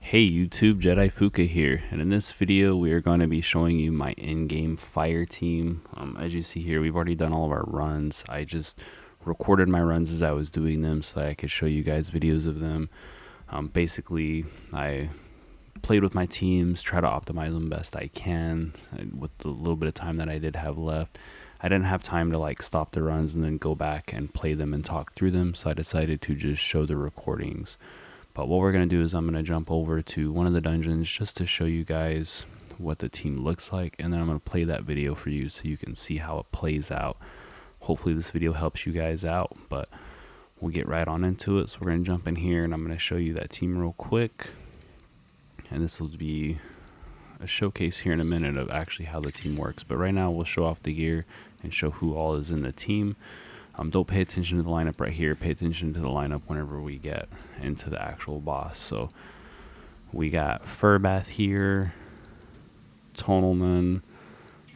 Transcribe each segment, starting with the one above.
Hey YouTube, Jedi Fuka here, and in this video we are going to be showing you my in-game fire team. As you see here, we've already done all of our runs. I just recorded my runs as I was doing them so that I could show you guys videos of them. Basically, I played with my teams, try to optimize them best I can with the little bit of time that I did have left. I didn't have time to like stop the runs and then go back and play them and talk through them, so I decided to just show the recordings. But what we're going to do is I'm going to jump over to one of the dungeons just to show you guys what the team looks like, and then I'm going to play that video for you so you can see how it plays out. Hopefully this video helps you guys out, but we'll get right on into it. So we're going to jump in here and I'm going to show you that team real quick, and this will be a showcase here in a minute of actually how the team works. But right now we'll show off the gear and show who all is in the team. Don't pay attention to the lineup right here. Pay attention to the lineup whenever we get into the actual boss. So we got Furbath here, Tonalman,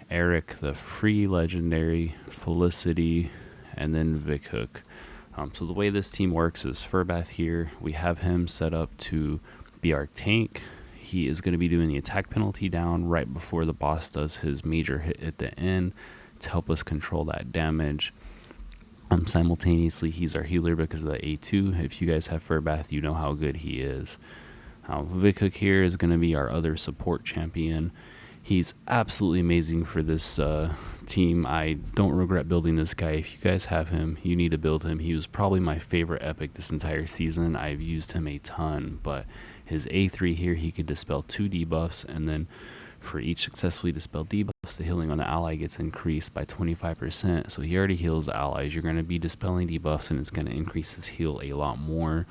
Eric the free legendary, Felicity, and then Vic Hook. So the way this team works is Furbath here, we have him set up to be our tank. He is going to be doing the attack penalty down right before the boss does his major hit at the end to help us control that damage. Simultaneously, he's our healer because of the A2. If you guys have Furbath, you know how good he is. Vic Hook here is going to be our other support champion. He's absolutely amazing for this team. I don't regret building this guy. If you guys have him, you need to build him. He was probably my favorite epic this entire season. I've used him a ton, but his A3 here, he can dispel 2 debuffs, and then for each successfully dispelled debuffs, the healing on the ally gets increased by 25%. So he already heals allies. You're going to be dispelling debuffs, and it's going to increase his heal a lot more.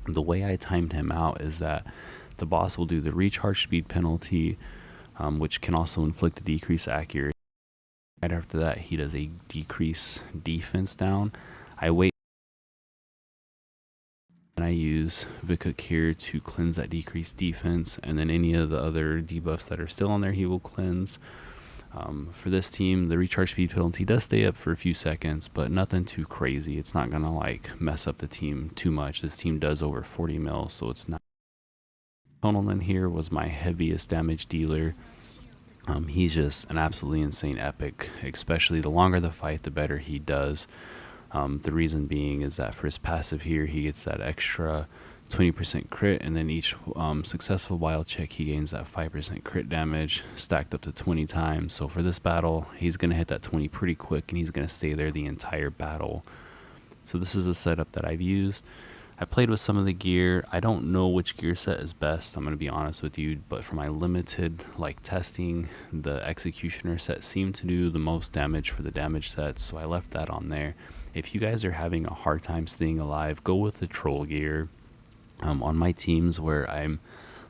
The way I timed him out is that the boss will do the recharge speed penalty, which can also inflict a decrease accuracy. Right after that, he does a decrease defense down. I wait and I use Vic Hook here to cleanse that decreased defense, and then any of the other debuffs that are still on there he will cleanse. For this team, the recharge speed penalty does stay up for a few seconds, but nothing too crazy. It's not gonna like mess up the team too much. This team does over 40 mil, so it's not. Tonalman here was my heaviest damage dealer. He's just an absolutely insane epic, especially the longer the fight, the better he does. The reason being is that for his passive here, he gets that extra 20% crit, and then each successful wild check, he gains that 5% crit damage stacked up to 20 times. So for this battle, he's going to hit that 20 pretty quick, and he's going to stay there the entire battle. So this is the setup that I've used. I played with some of the gear. I don't know which gear set is best, I'm going to be honest with you, but for my limited testing, the Executioner set seemed to do the most damage for the damage sets, so I left that on there. If you guys are having a hard time staying alive, go with the troll gear. On my teams where I'm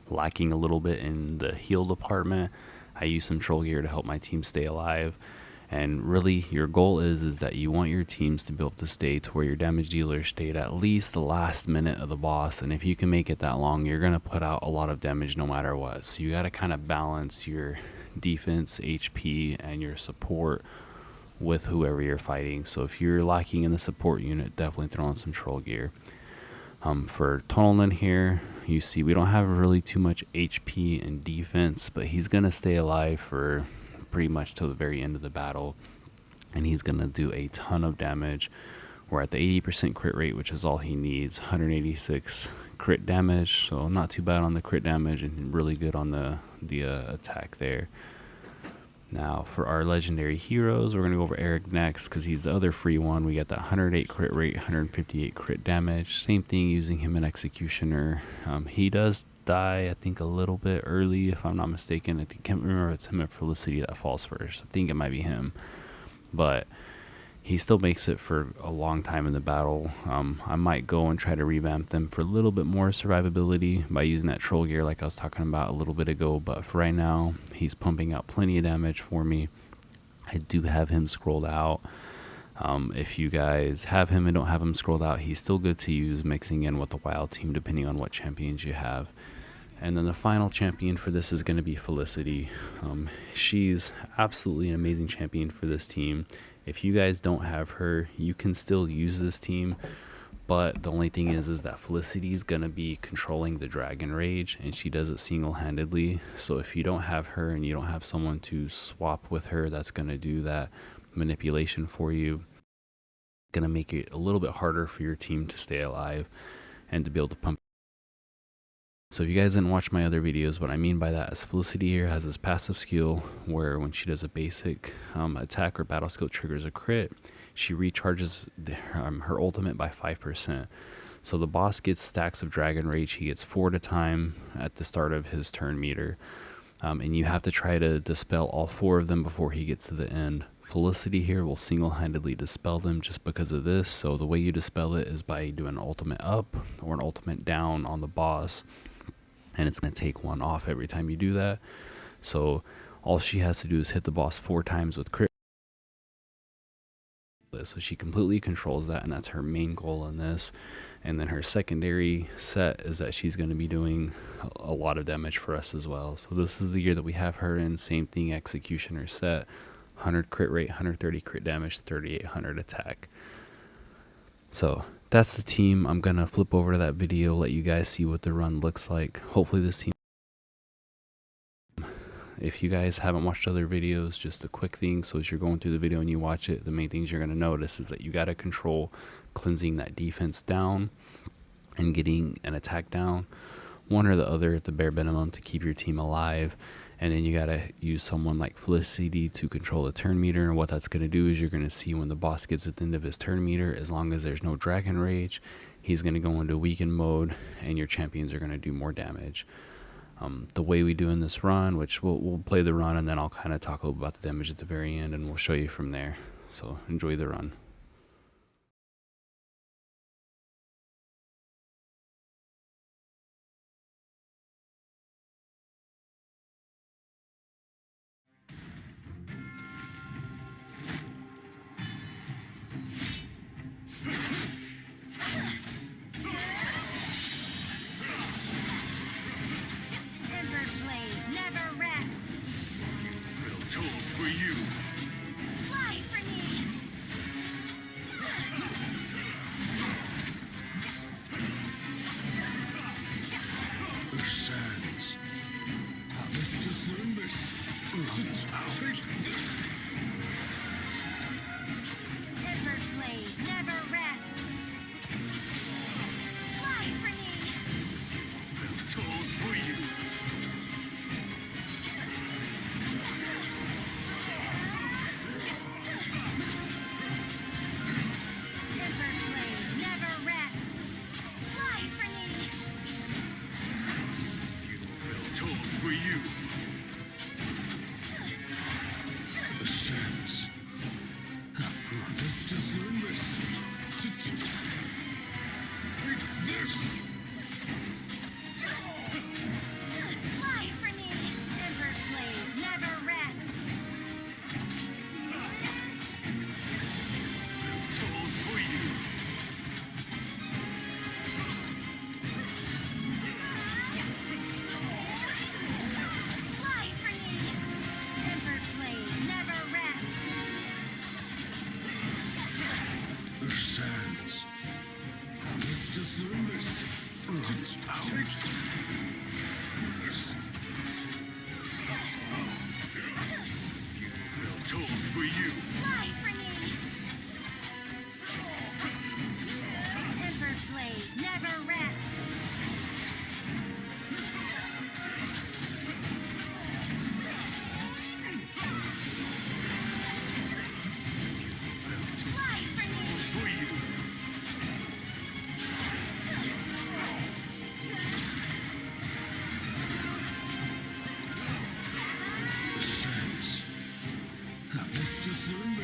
lacking a little bit in the heal department, I use some troll gear to help my team stay alive. And really, your goal is that you want your teams to be able to stay to where your damage dealers stayed at least the last minute of the boss. And if you can make it that long, you're going to put out a lot of damage no matter what. So you got to kind of balance your defense, HP, and your support with whoever you're fighting. So if you're lacking in the support unit, definitely throw in some troll gear. For Tonalman here, you see we don't have really too much HP and defense, but he's going to stay alive for pretty much till the very end of the battle, and he's going to do a ton of damage. We're at the 80% crit rate, which is all he needs. 186 crit damage, so not too bad on the crit damage, and really good on the attack there. Now for our legendary heroes, we're going to go over Eric next because he's the other free one. We got that 108 crit rate, 158 crit damage. Same thing using him in Executioner. He does die, I think, a little bit early, if I'm not mistaken. I can't remember if it's him or Felicity that falls first. I think it might be him. But he still makes it for a long time in the battle. I might go and try to revamp them for a little bit more survivability by using that troll gear like I was talking about a little bit ago, but for right now, he's pumping out plenty of damage for me. I do have him scrolled out. If you guys have him and don't have him scrolled out, he's still good to use mixing in with the wild team depending on what champions you have. And then the final champion for this is going to be Felicity. She's absolutely an amazing champion for this team. If you guys don't have her, you can still use this team, But the only thing is that Felicity's gonna be controlling the Dragon Rage, and she does it single-handedly. So if you don't have her and you don't have someone to swap with her that's gonna do that manipulation for you, gonna make it a little bit harder for your team to stay alive and to be able to pump. So if you guys didn't watch my other videos, what I mean by that is Felicity here has this passive skill where when she does a basic attack or battle skill triggers a crit, she recharges her ultimate by 5%. So the boss gets stacks of Dragon Rage. He gets 4 at a time at the start of his turn meter. And you have to try to dispel all 4 of them before he gets to the end. Felicity here will single-handedly dispel them just because of this. So the way you dispel it is by doing an ultimate up or an ultimate down on the boss. And it's going to take 1 off every time you do that. So all she has to do is hit the boss 4 times with crit. So she completely controls that, and that's her main goal in this. And then her secondary set is that she's going to be doing a lot of damage for us as well. So this is the year that we have her in. Same thing, executioner set, 100 crit rate, 130 crit damage, 3800 attack. So that's the team. I'm going to flip over to that video, let you guys see what the run looks like. Hopefully this team, if you guys haven't watched other videos, just a quick thing. So as you're going through the video and you watch it, the main things you're going to notice is that you got to control cleansing that defense down and getting an attack down, one or the other at the bare minimum to keep your team alive. And then you got to use someone like Felicity to control the turn meter. And what that's going to do is you're going to see when the boss gets at the end of his turn meter, as long as there's no Dragon Rage, he's going to go into weaken mode and your champions are going to do more damage. The way we do in this run, which we'll play the run and then I'll kind of talk a little about the damage at the very end and we'll show you from there. So enjoy the run. For you. Fly for me. The sands have discerned this. Take this. Everblade never rests. Fly for me. The tools for you. For you. The sands have discerned this. Take this. Fly for me. Everblade never rests. Tools for you. The sands have discerned this. Take this. Tools for you. Fly for me. Everblade never rests. Discern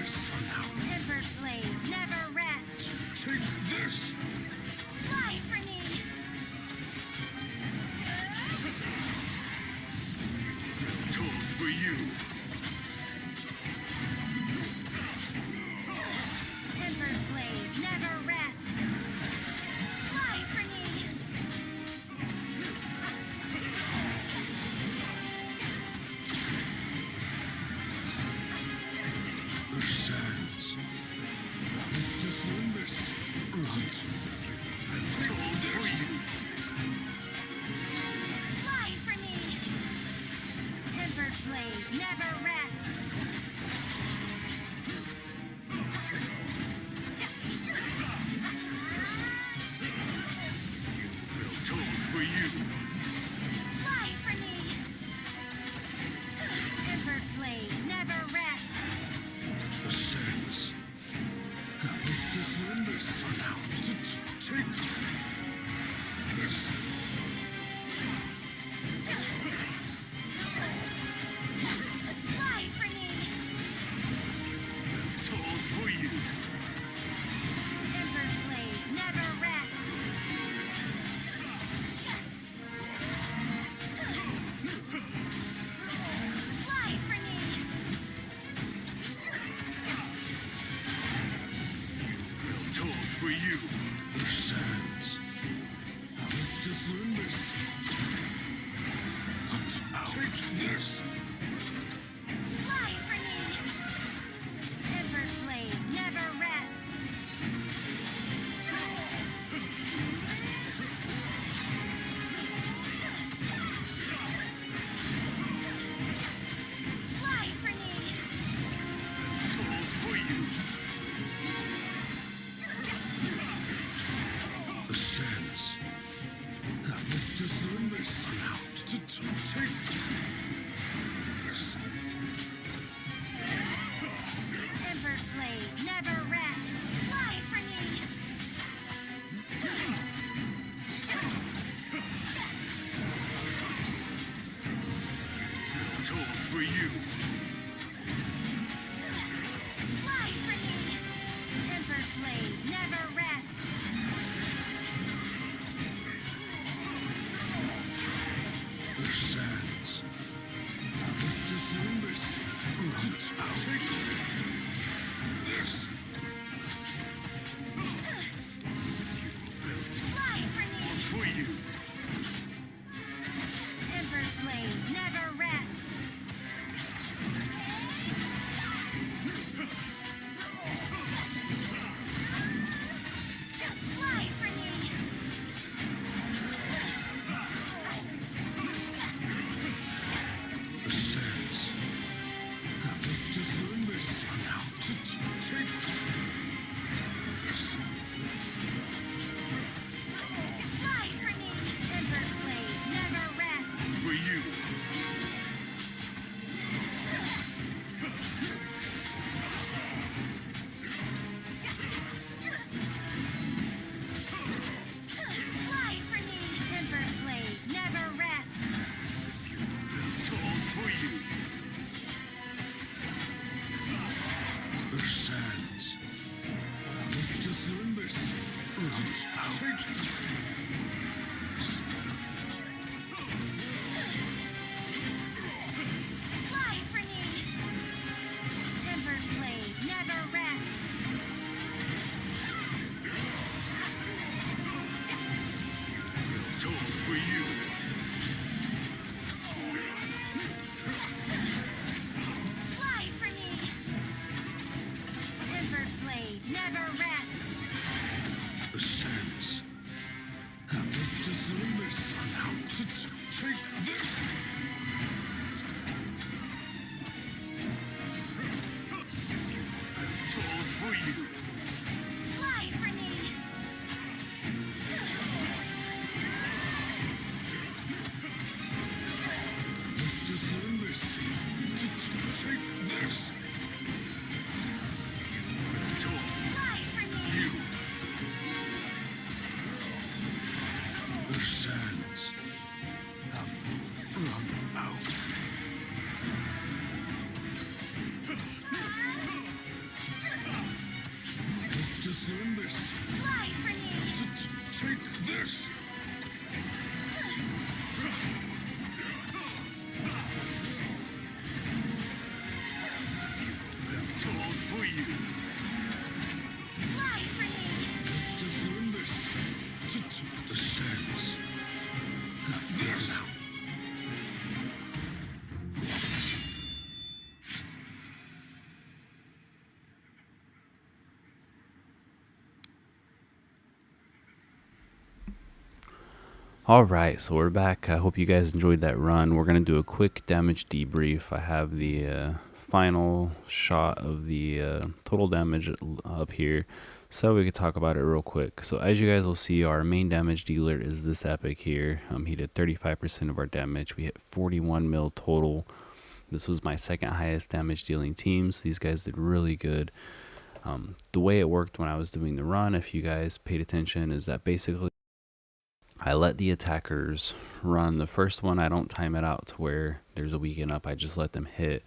you. Fly for me! Ember blade never rests. Ascends. Just learn this. Take this. Fly for me! Tools for you. Ember blade never rests. Fly for me! Tools for you. Ascends. Just learn this. Take this. Fly for me! Ember blade never rests. Fly for me! Tools for you. Ascends. Just learn this. Take this. Ember blade never rests. Fly for me! Tools for you. Fly for me! Ember blade never rests. Ascends. Just learn this. Take this. Fly for me! Tools for you. Ember blade never rests. Fly for me! Ascends. Just learn this. Take this. Fly for me! Ember blade never rests. For you. Fly for me! Ember blade never rests. Tools for you. Ascends. Just learn this. Take this. Fly for me! Ember blade never rests. Tools for you. Fly for me! Ember blade never rests. Ascends. Just learn this. Take this. Tools for you. Fly for me! Just learn this. Take this. Tools Fly for me! you. Ascends. Have run out. Just learn this. Fly for me! Take this. Tools for you. Fly for me! Just learn this. Ascends. This. All right, so we're back. I hope you guys enjoyed that run. We're going to do a quick damage debrief. I have the final shot of the total damage up here, so we could talk about it real quick. So as you guys will see, our main damage dealer is this epic here. He did 35% of our damage. We hit 41 mil total. This was my second highest damage dealing team, so these guys did really good. The way it worked when I was doing the run, if you guys paid attention, is that basically I let the attackers run. The first one, I don't time it out to where there's a weaken up. I just let them hit.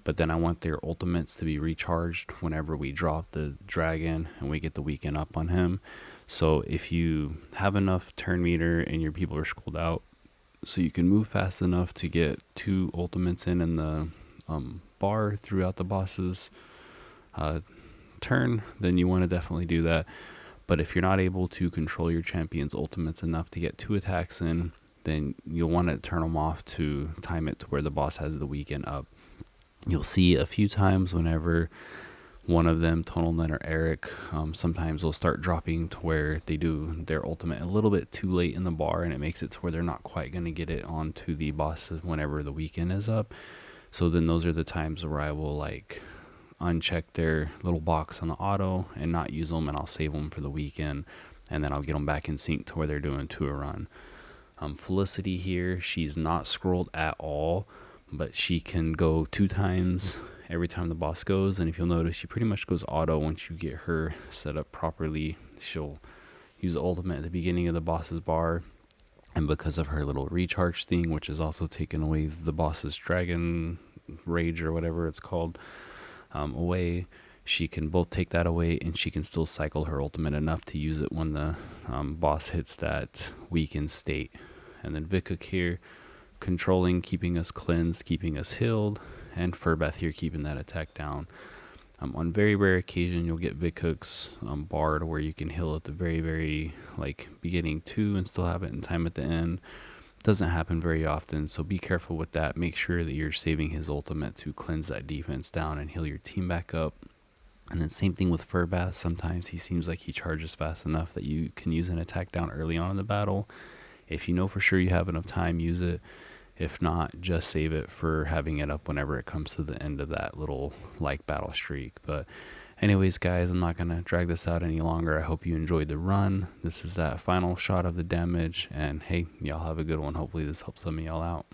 But then I want their ultimates to be recharged whenever we drop the dragon and we get the weaken up on him. So if you have enough turn meter and your people are schooled out, so you can move fast enough to get 2 ultimates in the bar throughout the boss's turn, then you want to definitely do that. But if you're not able to control your champion's ultimates enough to get 2 attacks in, then you'll want to turn them off to time it to where the boss has the weekend up. You'll see a few times whenever one of them, Tonalnet or Eric, sometimes they'll start dropping to where they do their ultimate a little bit too late in the bar, and it makes it to where they're not quite going to get it onto the boss whenever the weekend is up. So then those are the times where I will like uncheck their little box on the auto and not use them, and I'll save them for the weekend, and then I'll get them back in sync to where they're doing to a run. Felicity here, she's not scrolled at all, but she can go 2 times every time the boss goes, and if you'll notice, she pretty much goes auto once you get her set up properly. She'll use the ultimate at the beginning of the boss's bar, and because of her little recharge thing, which is also taking away the boss's dragon rage or whatever it's called away, she can both take that away, and she can still cycle her ultimate enough to use it when the boss hits that weakened state. And then Vikuk here, controlling, keeping us cleansed, keeping us healed, and Furbeth here keeping that attack down. On very rare occasion, you'll get Vikuk's bar to where you can heal at the very like beginning too and still have it in time at the end. Doesn't happen very often, so be careful with that. Make sure that you're saving his ultimate to cleanse that defense down and heal your team back up. And then same thing with Furbath. Sometimes he seems like he charges fast enough that you can use an attack down early on in the battle. If you know for sure you have enough time, use it. If not, just save it for having it up whenever it comes to the end of that little like battle streak. But anyways, guys, I'm not going to drag this out any longer. I hope you enjoyed the run. This is that final shot of the damage, and hey, y'all have a good one. Hopefully this helps some of y'all out.